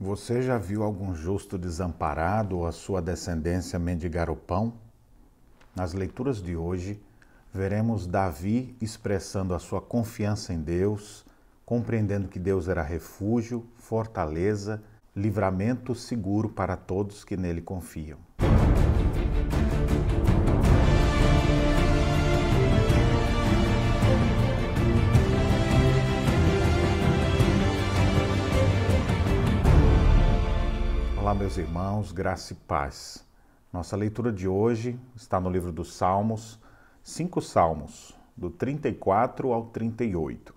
Você já viu algum justo desamparado ou a sua descendência mendigar o pão? Nas leituras de hoje, veremos Davi expressando a sua confiança em Deus, compreendendo que Deus era refúgio, fortaleza, livramento seguro para todos que nele confiam. Olá, meus irmãos, graça e paz. Nossa leitura de hoje está no livro dos Salmos, 5 Salmos, do 34 ao 38.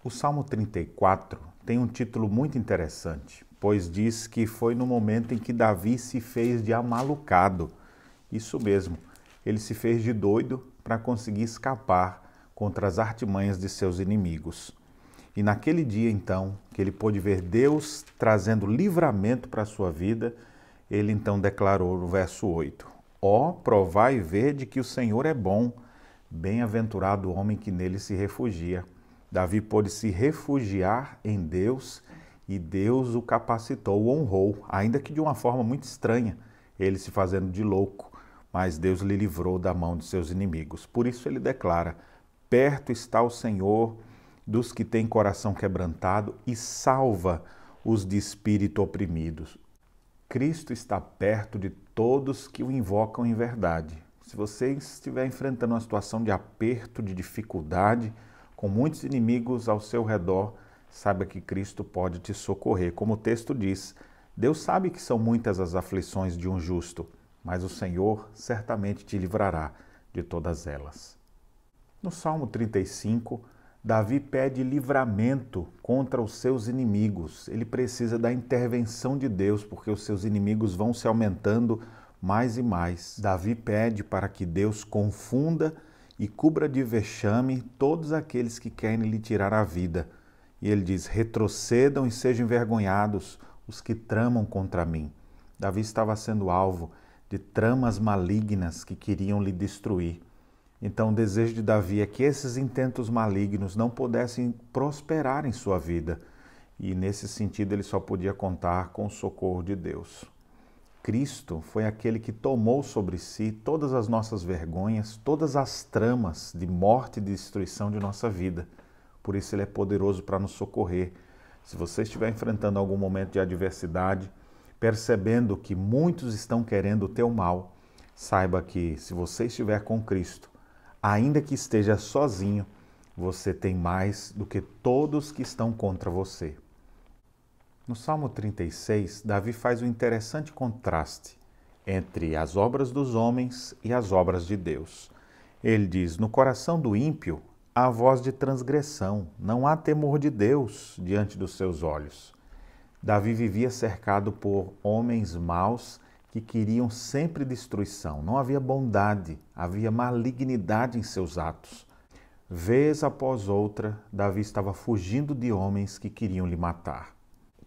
O Salmo 34 tem um título muito interessante, pois diz que foi no momento em que Davi se fez de amalucado. Isso mesmo, ele se fez de doido para conseguir escapar contra as artimanhas de seus inimigos. E naquele dia, então, que ele pôde ver Deus trazendo livramento para a sua vida, ele então declarou no verso 8: Ó, provai e vede que o Senhor é bom, bem-aventurado o homem que nele se refugia. Davi pôde se refugiar em Deus e Deus o capacitou, o honrou, ainda que de uma forma muito estranha, ele se fazendo de louco, mas Deus lhe livrou da mão de seus inimigos. Por isso ele declara: perto está o Senhor dos que têm coração quebrantado e salva os de espírito oprimidos. Cristo está perto de todos que o invocam em verdade. Se você estiver enfrentando uma situação de aperto, de dificuldade, com muitos inimigos ao seu redor, saiba que Cristo pode te socorrer. Como o texto diz, Deus sabe que são muitas as aflições de um justo, mas o Senhor certamente te livrará de todas elas. No Salmo 35, Davi pede livramento contra os seus inimigos. Ele precisa da intervenção de Deus, porque os seus inimigos vão se aumentando mais e mais. Davi pede para que Deus confunda e cubra de vexame todos aqueles que querem lhe tirar a vida. E ele diz: retrocedam e sejam envergonhados os que tramam contra mim. Davi estava sendo alvo de tramas malignas que queriam lhe destruir. Então o desejo de Davi é que esses intentos malignos não pudessem prosperar em sua vida. E nesse sentido ele só podia contar com o socorro de Deus. Cristo foi aquele que tomou sobre si todas as nossas vergonhas, todas as tramas de morte e destruição de nossa vida. Por isso ele é poderoso para nos socorrer. Se você estiver enfrentando algum momento de adversidade, percebendo que muitos estão querendo o teu mal, saiba que se você estiver com Cristo, ainda que esteja sozinho, você tem mais do que todos que estão contra você. No Salmo 36, Davi faz um interessante contraste entre as obras dos homens e as obras de Deus. Ele diz: no coração do ímpio há voz de transgressão, não há temor de Deus diante dos seus olhos. Davi vivia cercado por homens maus que queriam sempre destruição. Não havia bondade, havia malignidade em seus atos. Vez após outra, Davi estava fugindo de homens que queriam lhe matar.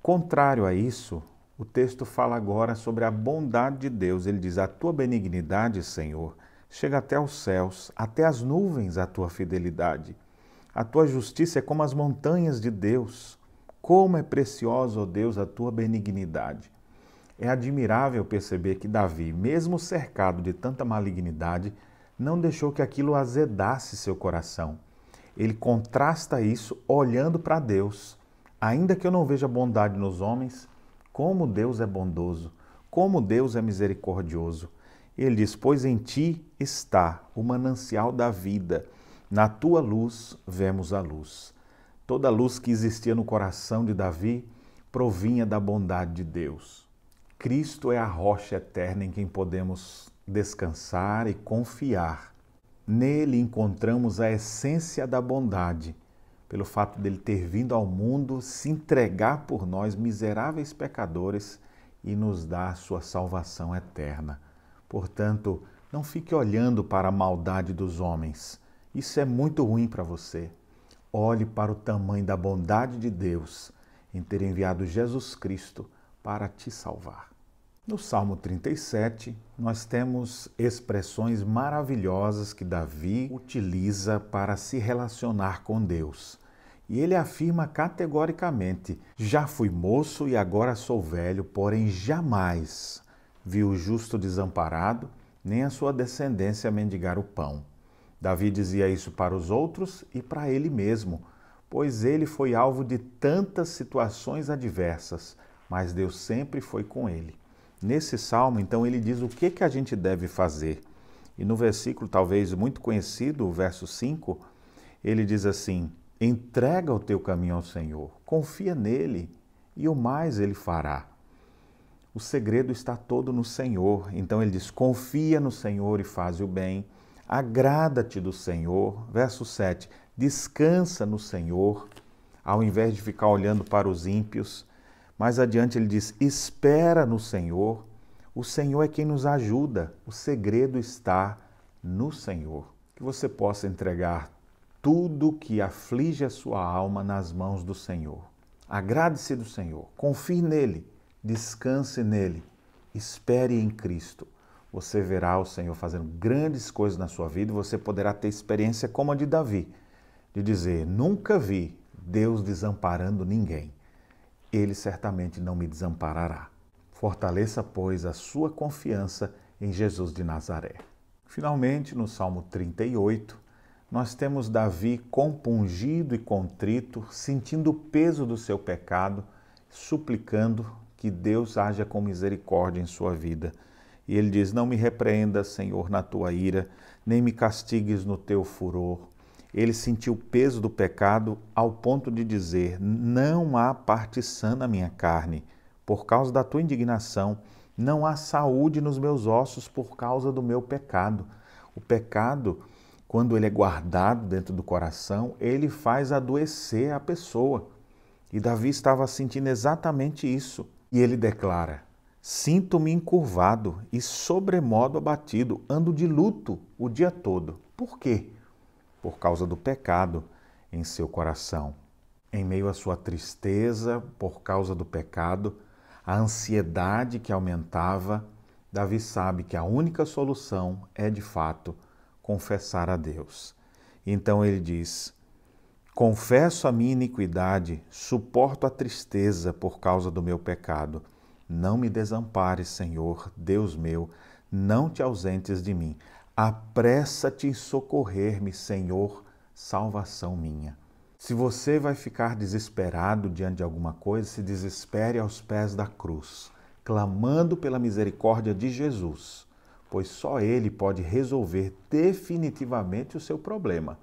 Contrário a isso, o texto fala agora sobre a bondade de Deus. Ele diz: a tua benignidade, Senhor, chega até os céus, até as nuvens a tua fidelidade. A tua justiça é como as montanhas de Deus. Como é preciosa, ó Deus, a tua benignidade. É admirável perceber que Davi, mesmo cercado de tanta malignidade, não deixou que aquilo azedasse seu coração. Ele contrasta isso olhando para Deus. Ainda que eu não veja bondade nos homens, como Deus é bondoso, como Deus é misericordioso. Ele diz: pois em ti está o manancial da vida, na tua luz vemos a luz. Toda a luz que existia no coração de Davi provinha da bondade de Deus. Cristo é a rocha eterna em quem podemos descansar e confiar. Nele encontramos a essência da bondade, pelo fato dele ter vindo ao mundo se entregar por nós, miseráveis pecadores, e nos dar a sua salvação eterna. Portanto, não fique olhando para a maldade dos homens. Isso é muito ruim para você. Olhe para o tamanho da bondade de Deus em ter enviado Jesus Cristo para te salvar. No Salmo 37, nós temos expressões maravilhosas que Davi utiliza para se relacionar com Deus. E ele afirma categoricamente: já fui moço e agora sou velho, porém jamais vi o justo desamparado, nem a sua descendência mendigar o pão. Davi dizia isso para os outros e para ele mesmo, pois ele foi alvo de tantas situações adversas, mas Deus sempre foi com ele. Nesse salmo, então, ele diz o que a gente deve fazer. E no versículo, talvez muito conhecido, o verso 5, ele diz assim: entrega o teu caminho ao Senhor, confia nele e o mais ele fará. O segredo está todo no Senhor. Então ele diz: confia no Senhor e faz o bem, agrada-te do Senhor. Verso 7, descansa no Senhor, ao invés de ficar olhando para os ímpios. Mais adiante ele diz: espera no Senhor. O Senhor é quem nos ajuda. O segredo está no Senhor. Que você possa entregar tudo que aflige a sua alma nas mãos do Senhor. Agrade-se do Senhor. Confie nele. Descanse nele. Espere em Cristo. Você verá o Senhor fazendo grandes coisas na sua vida e você poderá ter experiência como a de Davi, de dizer: nunca vi Deus desamparando ninguém. Ele certamente não me desamparará. Fortaleça, pois, a sua confiança em Jesus de Nazaré. Finalmente, no Salmo 38, nós temos Davi compungido e contrito, sentindo o peso do seu pecado, suplicando que Deus haja com misericórdia em sua vida. E ele diz: não me repreendas, Senhor, na tua ira, nem me castigues no teu furor. Ele sentiu o peso do pecado ao ponto de dizer: não há parte sã na minha carne, por causa da tua indignação. Não há saúde nos meus ossos por causa do meu pecado. O pecado, quando ele é guardado dentro do coração, ele faz adoecer a pessoa. E Davi estava sentindo exatamente isso. E ele declara: sinto-me encurvado e sobremodo abatido, ando de luto o dia todo. Por quê? Por causa do pecado em seu coração. Em meio à sua tristeza por causa do pecado, a ansiedade que aumentava, Davi sabe que a única solução é, de fato, confessar a Deus. Então ele diz: confesso a minha iniquidade, suporto a tristeza por causa do meu pecado. Não me desampares, Senhor, Deus meu, não te ausentes de mim. Apressa-te em socorrer-me, Senhor, salvação minha. Se você vai ficar desesperado diante de alguma coisa, se desespere aos pés da cruz, clamando pela misericórdia de Jesus, pois só Ele pode resolver definitivamente o seu problema.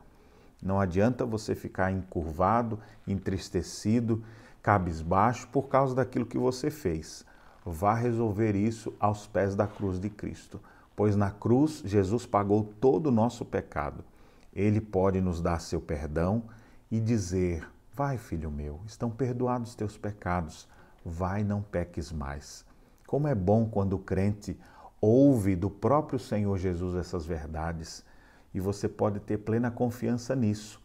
Não adianta você ficar encurvado, entristecido, cabisbaixo por causa daquilo que você fez. Vá resolver isso aos pés da cruz de Cristo, pois na cruz Jesus pagou todo o nosso pecado. Ele pode nos dar seu perdão e dizer: vai, filho meu, estão perdoados os teus pecados, vai, não peques mais. Como é bom quando o crente ouve do próprio Senhor Jesus essas verdades, e você pode ter plena confiança nisso,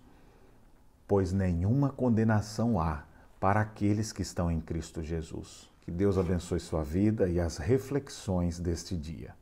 pois nenhuma condenação há para aqueles que estão em Cristo Jesus. Que Deus abençoe sua vida e as reflexões deste dia.